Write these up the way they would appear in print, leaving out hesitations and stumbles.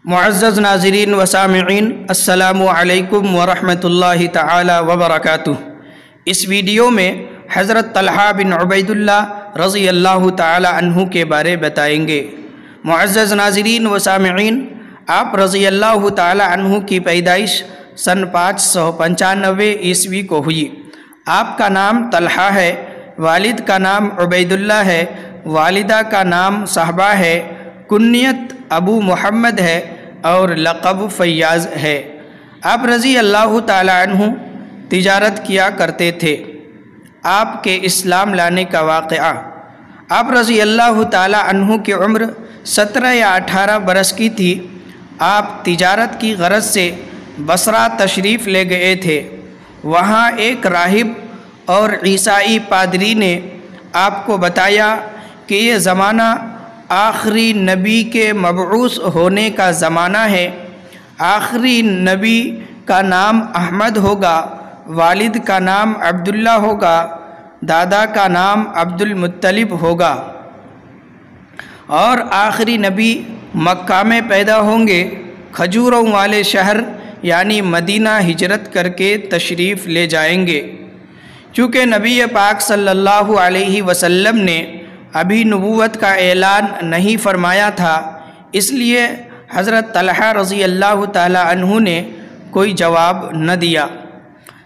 معزز ناظرین و سامعین، السلام علیکم ورحمۃ اللہ تعالی وبرکاتہ۔ اس ویڈیو میں حضرت طلحہ بن عبید اللہ رضی اللہ تعالی عنہ کے بارے بتائیں گے۔ معزز ناظرین و سامعین، آپ رضی اللہ تعالی عنہ کی پیدائش سن 595 عیسوی کو ہوئی۔ آپ کا نام طلحہ ہے، والد کا نام عبید اللہ ہے، والدہ کا نام صحبہ ہے، کنیت ابو محمد ہے اور لقب فیاض ہے۔ آپ رضی اللہ تعالی عنہ تجارت کیا کرتے تھے۔ آپ کے اسلام لانے کا واقعہ: آپ رضی اللہ تعالی عنہ کی عمر 17 یا 18 برس کی تھی۔ آپ تجارت کی غرض سے بصرہ تشریف لے گئے تھے۔ وہاں ایک راہب اور عیسائی پادری نے آپ کو بتایا کہ یہ زمانہ آخری نبی کے مبعوث ہونے کا زمانہ ہے۔ آخری نبی کا نام احمد ہوگا، والد کا نام عبداللہ ہوگا، دادا کا نام عبد المطلب ہوگا، اور آخری نبی مکہ میں پیدا ہوں گے۔ کھجوروں والے شہر یعنی مدینہ ہجرت کر کے تشریف لے جائیں گے۔ چونکہ نبی پاک صلی اللہ علیہ وسلم نے ابھی نبوت کا اعلان نہیں فرمایا تھا، اس لیے حضرت طلحہ رضی اللہ تعالی عنہ نے کوئی جواب نہ دیا۔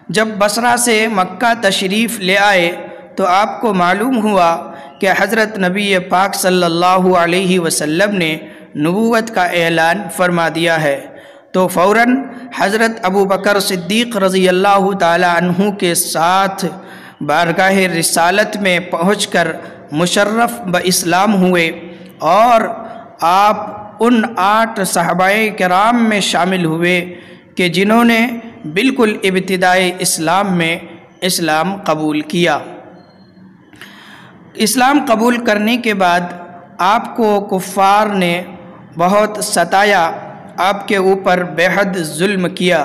جب بصرہ سے مکہ تشریف لے آئے تو آپ کو معلوم ہوا کہ حضرت نبی پاک صلی اللہ علیہ وسلم نے نبوت کا اعلان فرما دیا ہے، تو فوراً حضرت ابو بکر صدیق رضی اللہ تعالی عنہ کے ساتھ بارگاہ رسالت میں پہنچ کر مشرف باسلام ہوئے، اور آپ ان 8 صحابہ کرام میں شامل ہوئے کہ جنہوں نے بالکل ابتدائی اسلام میں اسلام قبول کیا۔ اسلام قبول کرنے کے بعد آپ کو کفار نے بہت ستایا، آپ کے اوپر بے حد ظلم کیا۔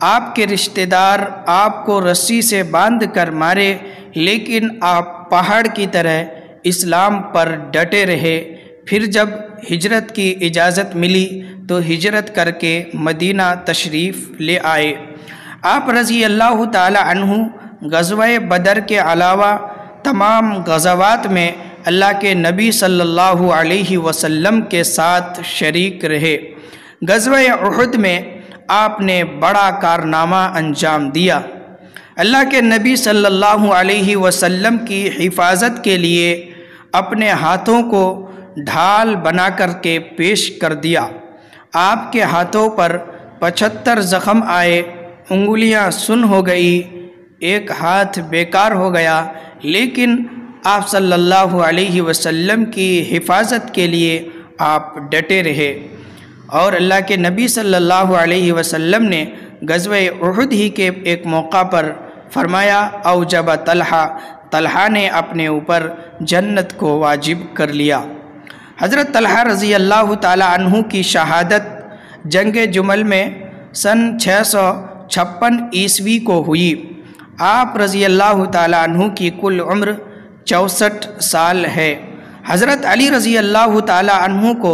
آپ کے رشتہ دار آپ کو رسی سے باندھ کر مارے، لیکن آپ پہاڑ کی طرح اسلام پر ڈٹے رہے۔ پھر جب ہجرت کی اجازت ملی تو ہجرت کر کے مدینہ تشریف لے آئے۔ آپ رضی اللہ تعالی عنہ غزوہ بدر کے علاوہ تمام غزوات میں اللہ کے نبی صلی اللہ علیہ وسلم کے ساتھ شریک رہے۔ غزوہ احد میں آپ نے بڑا کارنامہ انجام دیا۔ اللہ کے نبی صلی اللہ علیہ وسلم کی حفاظت کے لیے اپنے ہاتھوں کو ڈھال بنا کر کے پیش کر دیا۔ آپ کے ہاتھوں پر 75 زخم آئے، انگلیاں سن ہو گئی، ایک ہاتھ بیکار ہو گیا، لیکن آپ صلی اللہ علیہ وسلم کی حفاظت کے لیے آپ ڈٹے رہے، اور اللہ کے نبی صلی اللہ علیہ وسلم نے غزوہ احد ہی کے ایک موقع پر فرمایا، اوجب طلحہ نے اپنے اوپر جنت کو واجب کر لیا۔ حضرت طلحہ رضی اللہ تعالی عنہ کی شہادت جنگ جمل میں سن 656 عیسوی کو ہوئی۔ آپ رضی اللہ تعالی عنہ کی کل عمر 64 سال ہے۔ حضرت علی رضی اللہ تعالی عنہ کو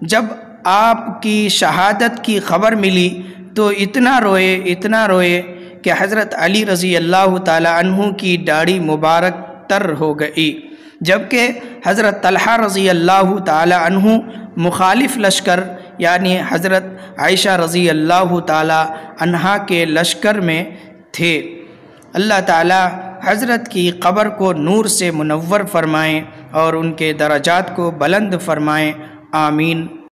جب آپ کی شہادت کی خبر ملی تو اتنا روئے کہ حضرت علی رضی اللہ تعالی عنہ کی داڑھی مبارک تر ہو گئی، جبکہ حضرت طلحہ رضی اللہ تعالی عنہ مخالف لشکر یعنی حضرت عائشہ رضی اللہ تعالی عنہا کے لشکر میں تھے۔ اللہ تعالی حضرت کی قبر کو نور سے منور فرمائیں اور ان کے درجات کو بلند فرمائیں، آمین۔